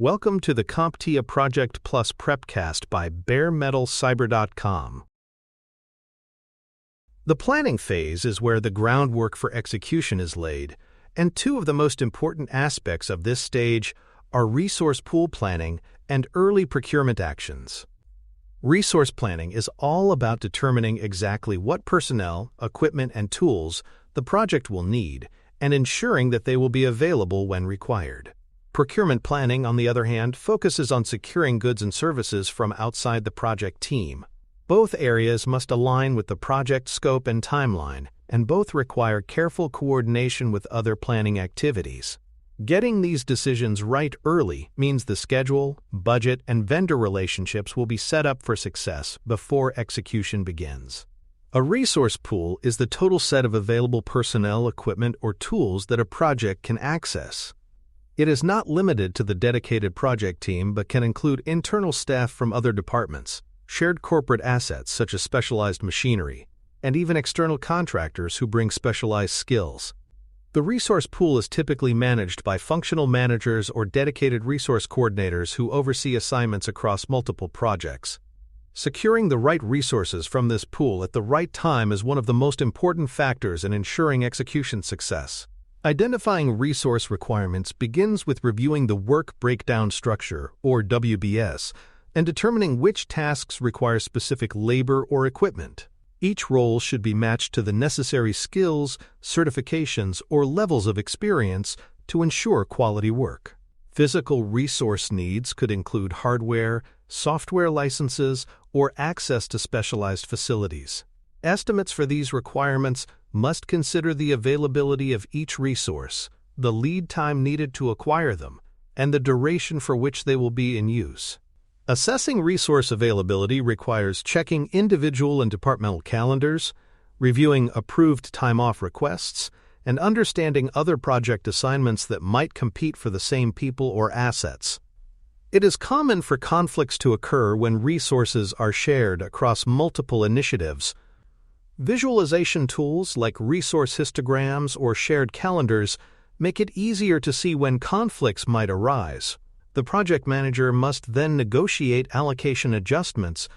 Welcome to the CompTIA Project Plus prepcast by baremetalcyber.com. The planning phase is where the groundwork for execution is laid, and two of the most important aspects of this stage are resource pool planning and early procurement actions. Resource planning is all about determining exactly what personnel, equipment, and tools the project will need and ensuring that they will be available when required. Procurement planning, on the other hand, focuses on securing goods and services from outside the project team. Both areas must align with the project scope and timeline, and both require careful coordination with other planning activities. Getting these decisions right early means the schedule, budget, and vendor relationships will be set up for success before execution begins. A resource pool is the total set of available personnel, equipment, or tools that a project can access. It is not limited to the dedicated project team but can include internal staff from other departments, shared corporate assets such as specialized machinery, and even external contractors who bring specialized skills. The resource pool is typically managed by functional managers or dedicated resource coordinators who oversee assignments across multiple projects. Securing the right resources from this pool at the right time is one of the most important factors in ensuring execution success. Identifying resource requirements begins with reviewing the Work Breakdown Structure, or WBS, and determining which tasks require specific labor or equipment. Each role should be matched to the necessary skills, certifications, or levels of experience to ensure quality work. Physical resource needs could include hardware, software licenses, or access to specialized facilities. Estimates for these requirements must consider the availability of each resource, the lead time needed to acquire them, and the duration for which they will be in use. Assessing resource availability requires checking individual and departmental calendars, reviewing approved time-off requests, and understanding other project assignments that might compete for the same people or assets. It is common for conflicts to occur when resources are shared across multiple initiatives. Visualization tools like resource histograms or shared calendars make it easier to see when conflicts might arise. The project manager must then negotiate allocation adjustments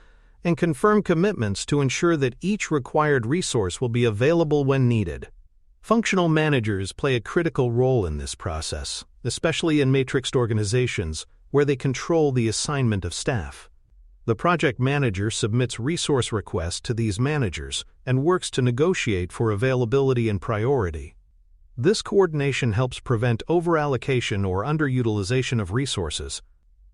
and confirm commitments to ensure that each required resource will be available when needed. Functional managers play a critical role in this process, especially in matrixed organizations where they control the assignment of staff. The project manager submits resource requests to these managers and works to negotiate for availability and priority. This coordination helps prevent overallocation or underutilization of resources.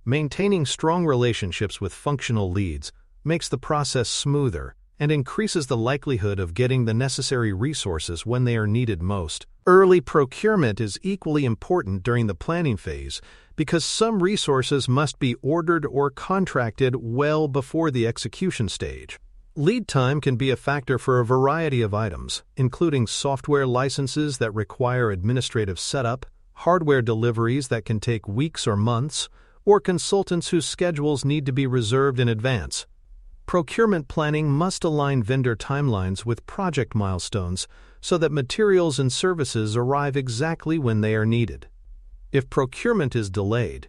Maintaining strong relationships with functional leads makes the process smoother and increases the likelihood of getting the necessary resources when they are needed most. Early procurement is equally important during the planning phase because some resources must be ordered or contracted well before the execution stage. Lead time can be a factor for a variety of items, including software licenses that require administrative setup, hardware deliveries that can take weeks or months, or consultants whose schedules need to be reserved in advance. Procurement planning must align vendor timelines with project milestones so that materials and services arrive exactly when they are needed. If procurement is delayed,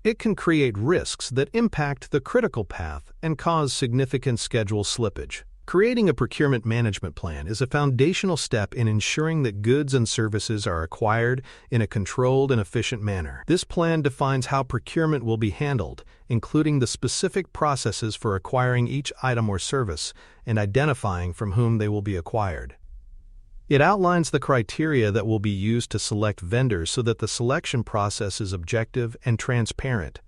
it can create risks that impact the critical path and cause significant schedule slippage. Creating a procurement management plan is a foundational step in ensuring that goods and services are acquired in a controlled and efficient manner. This plan defines how procurement will be handled, including the specific processes for acquiring each item or service and identifying from whom they will be acquired. It outlines the criteria that will be used to select vendors so that the selection process is objective and transparent.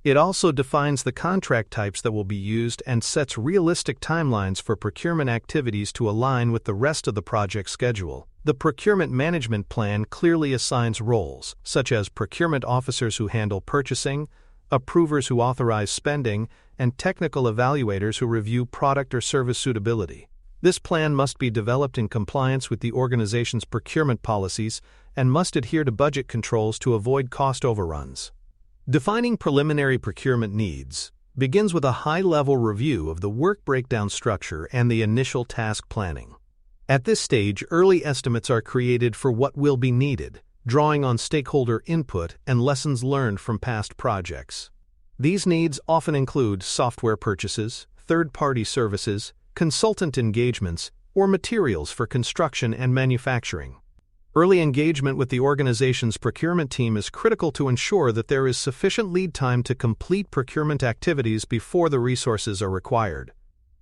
It also defines the contract types that will be used and sets realistic timelines for procurement activities to align with the rest of the project schedule. The procurement management plan clearly assigns roles, such as procurement officers who handle purchasing, approvers who authorize spending, and technical evaluators who review product or service suitability. This plan must be developed in compliance with the organization's procurement policies and must adhere to budget controls to avoid cost overruns. Defining preliminary procurement needs begins with a high-level review of the work breakdown structure and the initial task planning. At this stage, early estimates are created for what will be needed, drawing on stakeholder input and lessons learned from past projects. These needs often include software purchases, third-party services, consultant engagements, or materials for construction and manufacturing. Early engagement with the organization's procurement team is critical to ensure that there is sufficient lead time to complete procurement activities before the resources are required.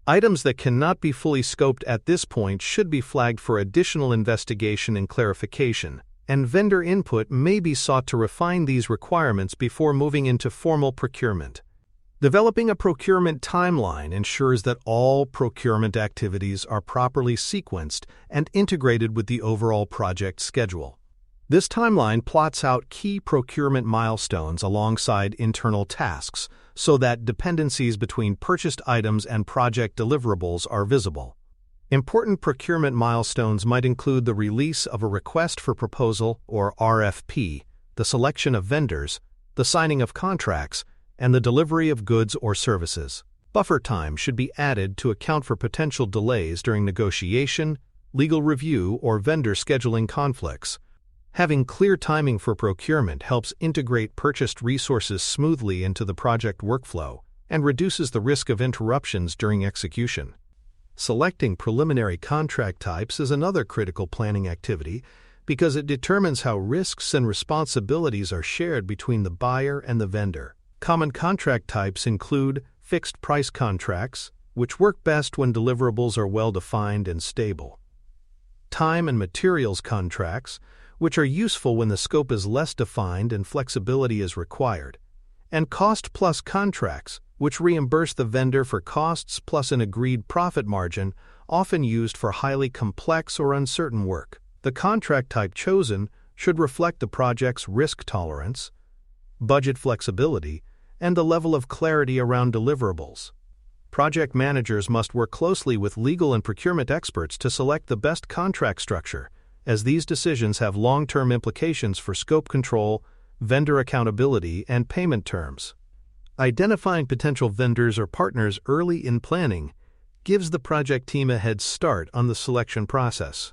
Items that cannot be fully scoped at this point should be flagged for additional investigation and clarification, and vendor input may be sought to refine these requirements before moving into formal procurement. Developing a procurement timeline ensures that all procurement activities are properly sequenced and integrated with the overall project schedule. This timeline plots out key procurement milestones alongside internal tasks so that dependencies between purchased items and project deliverables are visible. Important procurement milestones might include the release of a request for proposal or RFP, the selection of vendors, the signing of contracts, and the delivery of goods or services. Buffer time should be added to account for potential delays during negotiation, legal review, or vendor scheduling conflicts. Having clear timing for procurement helps integrate purchased resources smoothly into the project workflow and reduces the risk of interruptions during execution. Selecting preliminary contract types is another critical planning activity because it determines how risks and responsibilities are shared between the buyer and the vendor. Common contract types include fixed-price contracts, which work best when deliverables are well-defined and stable. Time and materials contracts, which are useful when the scope is less defined and flexibility is required. And cost-plus contracts, which reimburse the vendor for costs plus an agreed profit margin, often used for highly complex or uncertain work. The contract type chosen should reflect the project's risk tolerance, budget flexibility, and the level of clarity around deliverables. Project managers must work closely with legal and procurement experts to select the best contract structure, as these decisions have long-term implications for scope control, vendor accountability, and payment terms. Identifying potential vendors or partners early in planning gives the project team a head start on the selection process.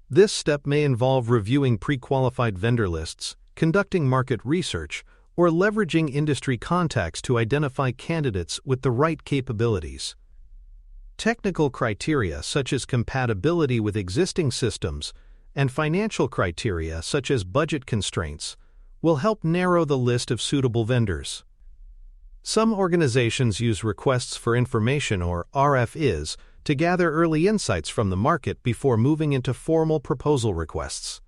This step may involve reviewing pre-qualified vendor lists, conducting market research, or leveraging industry contacts to identify candidates with the right capabilities. Technical criteria such as compatibility with existing systems and financial criteria such as budget constraints will help narrow the list of suitable vendors. Some organizations use requests for information or RFPs to gather early insights from the market before moving into formal proposal requests.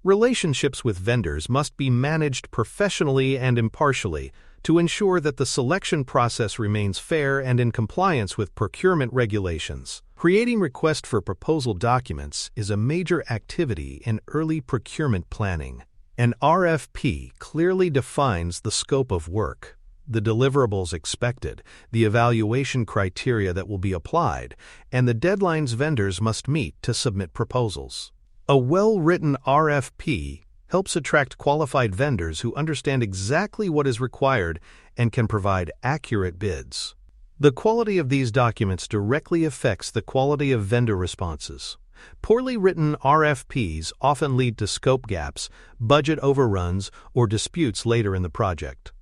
Relationships with vendors must be managed professionally and impartially to ensure that the selection process remains fair and in compliance with procurement regulations. Creating request for proposal documents is a major activity in early procurement planning. An RFP clearly defines the scope of work, the deliverables expected, the evaluation criteria that will be applied, and the deadlines vendors must meet to submit proposals. A well-written RFP helps attract qualified vendors who understand exactly what is required and can provide accurate bids. The quality of these documents directly affects the quality of vendor responses. Poorly written RFPs often lead to scope gaps, budget overruns, or disputes later in the project.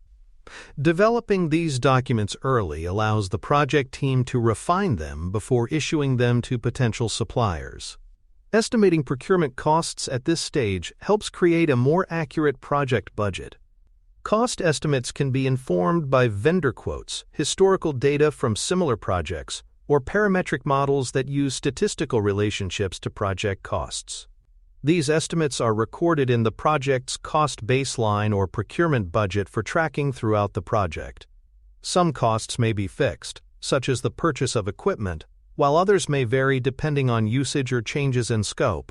Developing these documents early allows the project team to refine them before issuing them to potential suppliers. Estimating procurement costs at this stage helps create a more accurate project budget. Cost estimates can be informed by vendor quotes, historical data from similar projects, or parametric models that use statistical relationships to project costs. These estimates are recorded in the project's cost baseline or procurement budget for tracking throughout the project. Some costs may be fixed, such as the purchase of equipment, while others may vary depending on usage or changes in scope.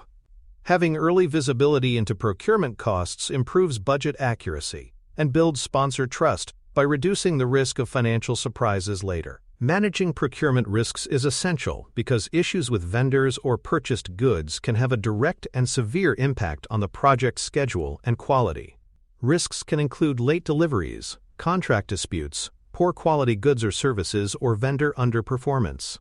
Having early visibility into procurement costs improves budget accuracy and builds sponsor trust by reducing the risk of financial surprises later. Managing procurement risks is essential because issues with vendors or purchased goods can have a direct and severe impact on the project schedule and quality. Risks can include late deliveries, contract disputes, poor quality goods or services, or vendor underperformance.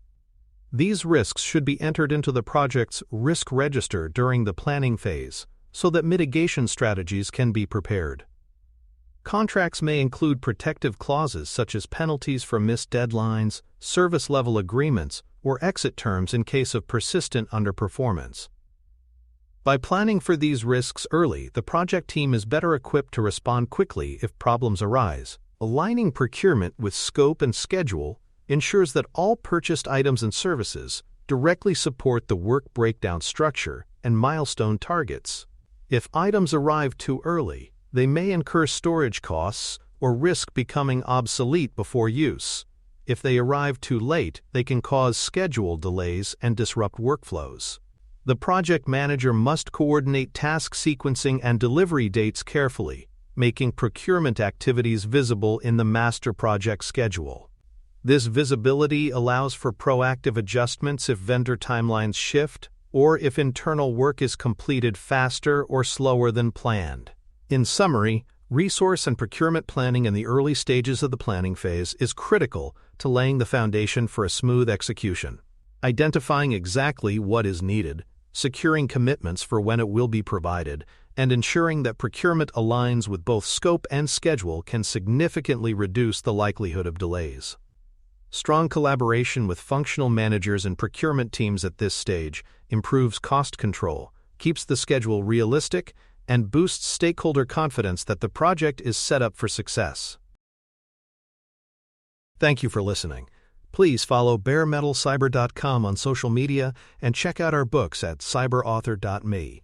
These risks should be entered into the project's risk register during the planning phase, so that mitigation strategies can be prepared. Contracts may include protective clauses such as penalties for missed deadlines, service-level agreements, or exit terms in case of persistent underperformance. By planning for these risks early, the project team is better equipped to respond quickly if problems arise. Aligning procurement with scope and schedule ensures that all purchased items and services directly support the work breakdown structure and milestone targets. If items arrive too early, they may incur storage costs or risk becoming obsolete before use. If they arrive too late, they can cause schedule delays and disrupt workflows. The project manager must coordinate task sequencing and delivery dates carefully, making procurement activities visible in the master project schedule. This visibility allows for proactive adjustments if vendor timelines shift or if internal work is completed faster or slower than planned. In summary, resource and procurement planning in the early stages of the planning phase is critical to laying the foundation for a smooth execution. Identifying exactly what is needed, securing commitments for when it will be provided, and ensuring that procurement aligns with both scope and schedule can significantly reduce the likelihood of delays. Strong collaboration with functional managers and procurement teams at this stage improves cost control, keeps the schedule realistic, and boosts stakeholder confidence that the project is set up for success. Thank you for listening. Please follow baremetalcyber.com on social media and check out our books at cyberauthor.me.